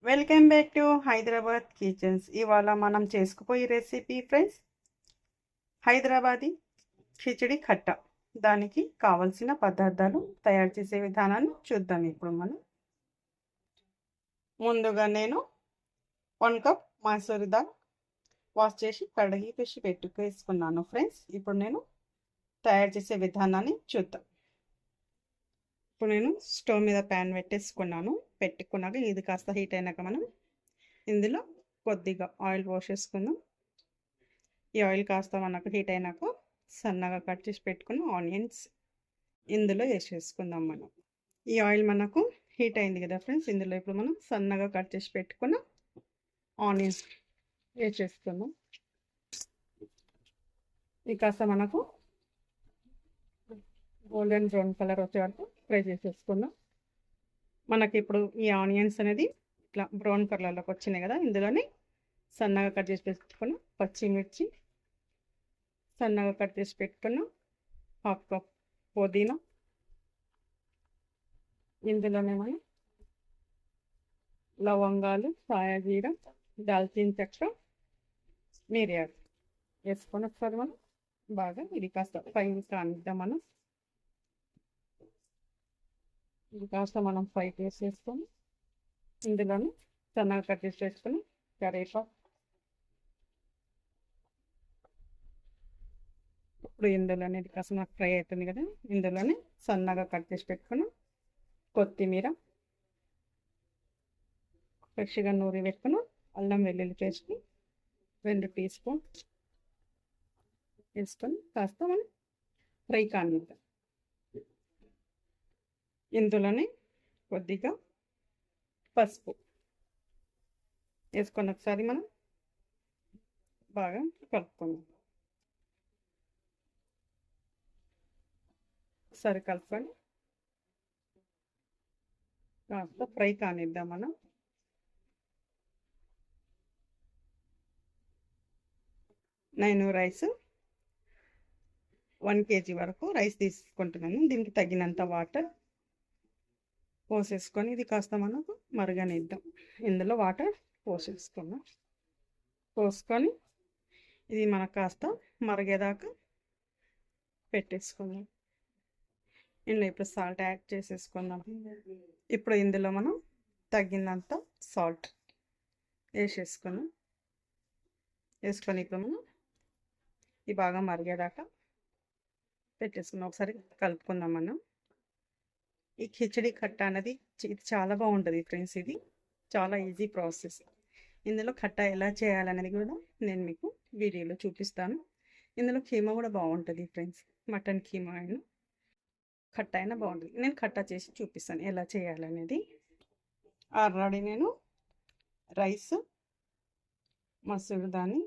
Welcome back to Hyderabad kitchens. ఇవాళ మనం చేసుకుపోయే recipe friends Hyderabadi khichdi కట్ట. దానికి కావలసిన పదార్థాలు తయారు చేసే విధానాన్ని చూద్దాం. ఇప్పుడు మనం ముందుగా నేను 1 కప్ మైసూర్ దాల్ వాష్ చేసి కడిగి పిసి పెట్టుకేసుకున్నాను ఫ్రెండ్స్. ఇప్పుడు నేను తయారు చేసే విధానాన్ని చూద్దాం. ఇప్పుడు నేను స్టవ్ మీద ప్యాన్ పెట్టేసుకున్నాను. పెట్టుకున్నాక ఇది కాస్త హీట్ అయినాక మనం ఇందులో కొద్దిగా ఆయిల్ పోసేసుకుందాం. ఈ ఆయిల్ కాస్త మనకు హీట్ అయినాక సన్నగా కట్ చేసి పెట్టుకున్న ఆనియన్స్ ఇందులో వేసేసుకుందాం. మనం ఈ ఆయిల్ మనకు హీట్ అయింది కదా ఫ్రెండ్స్. ఇందులో ఇప్పుడు మనం సన్నగా కట్ చేసి పెట్టుకున్న ఆనియన్స్ వేసేసుకుందాం. ఇది కాస్త మనకు గోల్డెన్ బ్రౌన్ కలర్ వచ్చే వరకు ఫ్రై చేసేసుకుందాం. మనకి ఇప్పుడు ఈ ఆనియన్స్ అనేది ఇట్లా బ్రౌన్ కలర్లోకి వచ్చినాయి కదా. ఇందులోనే సన్నగా కట్ చేసి పెట్టుకున్న పచ్చిమిర్చి, సన్నగా కట్ చేసి పెట్టుకున్న 1/2 కప్ పుదీనా, ఇందులోనే మనం లవంగాలు, సాయాజీర, దాల్చిన చెక్క, మిరియాలు వేసుకొని ఒకసారి మనం బాగా ఇది కాస్త ఫ్రై కానిద్దాం. మనం ఇది కాస్త మనం ఫ్రై చేసేసుకొని ఇందులోనే సన్నగా కట్ చేసి వేసుకొని కరివేపాకు, ఇప్పుడు ఇందులోనే ఇది కాస్త నాకు ఫ్రై అవుతుంది కదా. ఇందులోనే సన్నగా కట్ చేసి పెట్టుకుని కొత్తిమీర, ఫ్రెష్గా నూరి పెట్టుకుని అల్లం వెల్లుల్లి పేస్ట్ 2 టీ స్పూన్ వేసుకొని కాస్త మనం ఫ్రై కానిద్దాం. ఇందులోనే కొద్దిగా పసుపు వేసుకొని ఒకసారి మనం బాగా కలుపుకుందాం. ఒకసారి కలుపుకొని కాస్త ఫ్రై కానిద్దాం. మనం నేను రైస్ 1 kg వరకు రైస్ తీసుకుంటున్నాను. దీనికి తగినంత వాటర్ పోసేసుకొని ఇది కాస్త మనకు మరగనిద్దాం. ఇందులో వాటర్ పోసేసుకున్నాం. పోసుకొని ఇది మనకు కాస్త మరిగేదాకా పెట్టేసుకుందాం. ఇందులో ఇప్పుడు సాల్ట్ యాడ్ చేసేసుకుందాం. ఇప్పుడు ఇందులో మనం తగినంత సాల్ట్ వేసేసుకున్నాం. వేసుకొని ఇప్పుడు మనం ఇది బాగా మరిగేదాకా పెట్టేసుకున్నాం. ఒకసారి కలుపుకుందాం. మనం ఈ ఖిచడి కట్ట అనేది ఇది చాలా బాగుంటుంది ఫ్రెండ్స్. ఇది చాలా ఈజీ ప్రాసెస్. ఇందులో కట్ట ఎలా చేయాలనేది కూడా నేను మీకు వీడియోలో చూపిస్తాను. ఇందులో కీమా కూడా బాగుంటుంది ఫ్రెండ్స్. మటన్ కీమా అయినా కట్ట అయినా బాగుంటుంది. నేను కట్ట చేసి చూపిస్తాను ఎలా చేయాలనేది. ఆల్రెడీ నేను రైస్ మసూర్ దాన్ని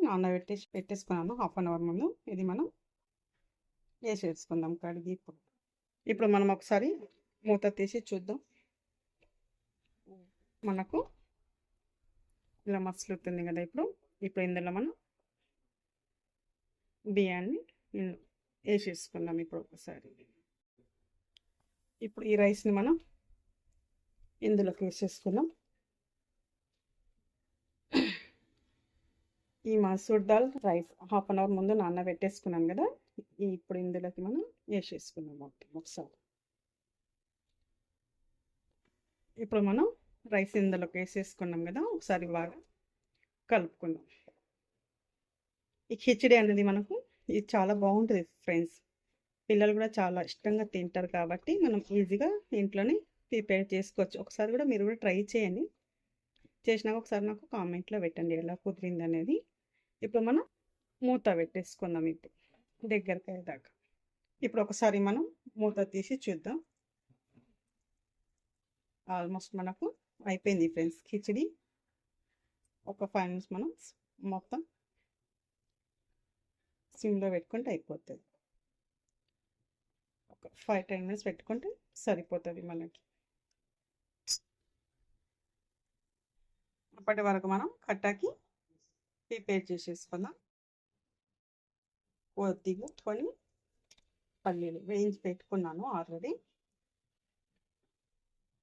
పెట్టేసుకున్నాను 1/2 అవర్ ముందు. ఇది మనం వేసేసుకుందాం కడిగి. ఇప్పుడు మనం ఒకసారి మూత తీసి చూద్దాం. మనకు ఇలా మసులుతుంది కదా. ఇప్పుడు ఇందులో మనం బియ్యాన్ని వేసేసుకుందాం. ఇప్పుడు ఒకసారి ఇప్పుడు ఈ రైస్ని మనం ఇందులోకి వేసేసుకుందాం. ఈ మసూర్ దాల్ రైస్ 1/2 అవర్ ముందు నానబెట్టేసుకున్నాం కదా. ఇప్పుడు ఇందులోకి మనం వేసేసుకుందాం మొత్తం ఒకసారి. ఇప్పుడు మనం రైస్ ఇందులోకి వేసేసుకున్నాం కదా. ఒకసారి బాగా కలుపుకుందాం. ఈ ఖిచడి అనేది మనకు ఇది చాలా బాగుంటుంది ఫ్రెండ్స్. పిల్లలు కూడా చాలా ఇష్టంగా తింటారు కాబట్టి మనం ఈజీగా ఇంట్లోనే ప్రిపేర్ చేసుకోవచ్చు. ఒకసారి కూడా మీరు కూడా ట్రై చేయండి. చేసినాక ఒకసారి నాకు కామెంట్లో పెట్టండి ఎలా కుదిరింది అనేది. ఇప్పుడు మనం మూత పెట్టేసుకుందాం. ఇప్పుడు దగ్గరికి అయ్యేదాకా. ఇప్పుడు ఒకసారి మనం మూత తీసి చూద్దాం. ఆల్మోస్ట్ మనకు అయిపోయింది ఫ్రెండ్స్ ఖిచడి. ఒక 5 minutes మనం మొత్తం సిమ్లో పెట్టుకుంటే అయిపోతుంది. ఒక 5-10 minutes పెట్టుకుంటే సరిపోతుంది మనకి. అప్పటి వరకు మనం కట్టాకి ప్రిపేర్ చేసేసుకుందాం. కొద్దిగా కొన్ని పల్లీలు వేయించి పెట్టుకున్నాను ఆల్రెడీ.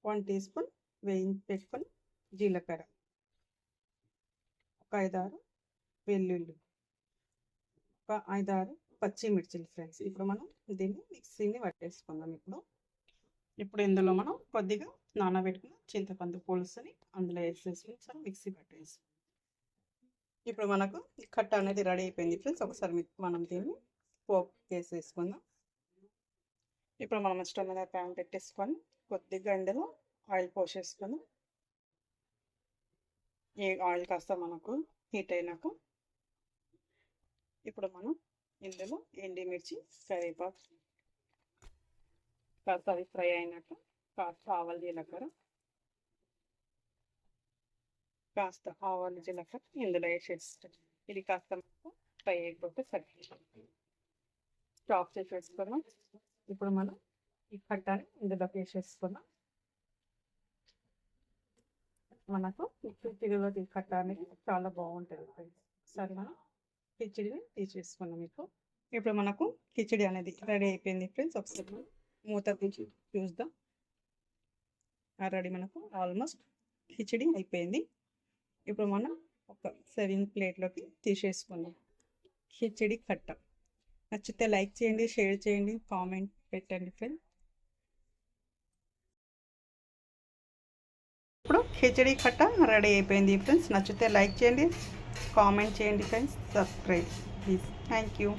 1 టీ స్పూన్ వేయించి పెట్టుకొని జీలకర్ర ఒక 5-6 వెల్లుల్లి, ఒక 5-6 పచ్చిమిర్చిలు ఫ్రెండ్స్. ఇప్పుడు మనం దీన్ని మిక్సీని పట్టేసుకుందాం. ఇప్పుడు ఇందులో మనం కొద్దిగా నానబెట్టుకున్న చింతపండు పులుసుని అందులో వేసేసుకొని మిక్సీ పట్టేసి, ఇప్పుడు మనకు కట్ట అనేది రెడీ అయిపోయింది ఫ్రెండ్స్. ఒకసారి మనం దీన్ని పోపు వేసేసుకుందాం. ఇప్పుడు మనం స్టవ్ మీద ప్యాన్ పెట్టేసుకొని కొద్దిగా ఇందులో ఆయిల్ పోసేసుకుందాం. ఈ ఆయిల్ కాస్త మనకు హీట్ అయినాక ఇప్పుడు మనం ఇందులో ఎండుమిర్చి, కరివేపాకు కాస్త అవి ఫ్రై అయినాక కాస్త ఆవాలు జీలకర్ర ఇందులో వేసేస్తాం. ఇది కాస్త మనకు ఫ్రై అయిపోతే సరిపోతుంది. స్టాప్ చేసేసుకున్నాం. ఇప్పుడు మనం ఈ కట్టాన్ని ఇందులోకి వేసేసుకున్నాం. మనకు కిచిడిలో కట్ట అనేది చాలా బాగుంటుంది ఫ్రెండ్స్. సరే మనం కిచిడిని తీసేసుకున్నాం. ఇప్పుడు మనకు కిచిడి అనేది రెడీ అయిపోయింది ఫ్రెండ్స్. ఒకసారి మనం మూత తీసి చూద్దాం. ఆల్రెడీ మనకు ఆల్మోస్ట్ కిచిడి అయిపోయింది. ఇప్పుడు మనం ఒక సర్వింగ్ ప్లేట్లోకి తీసేసుకున్నాం కిచిడి కట్ట. నచ్చితే లైక్ చేయండి, షేర్ చేయండి, కామెంట్ పెట్టండి ఫ్రెండ్స్. ఇప్పుడు కిచిడి కట్ట రెడీ అయిపోయింది ఫ్రెండ్స్. నచ్చితే లైక్ చేయండి, కామెంట్ చేయండి friends, subscribe please. Thank you.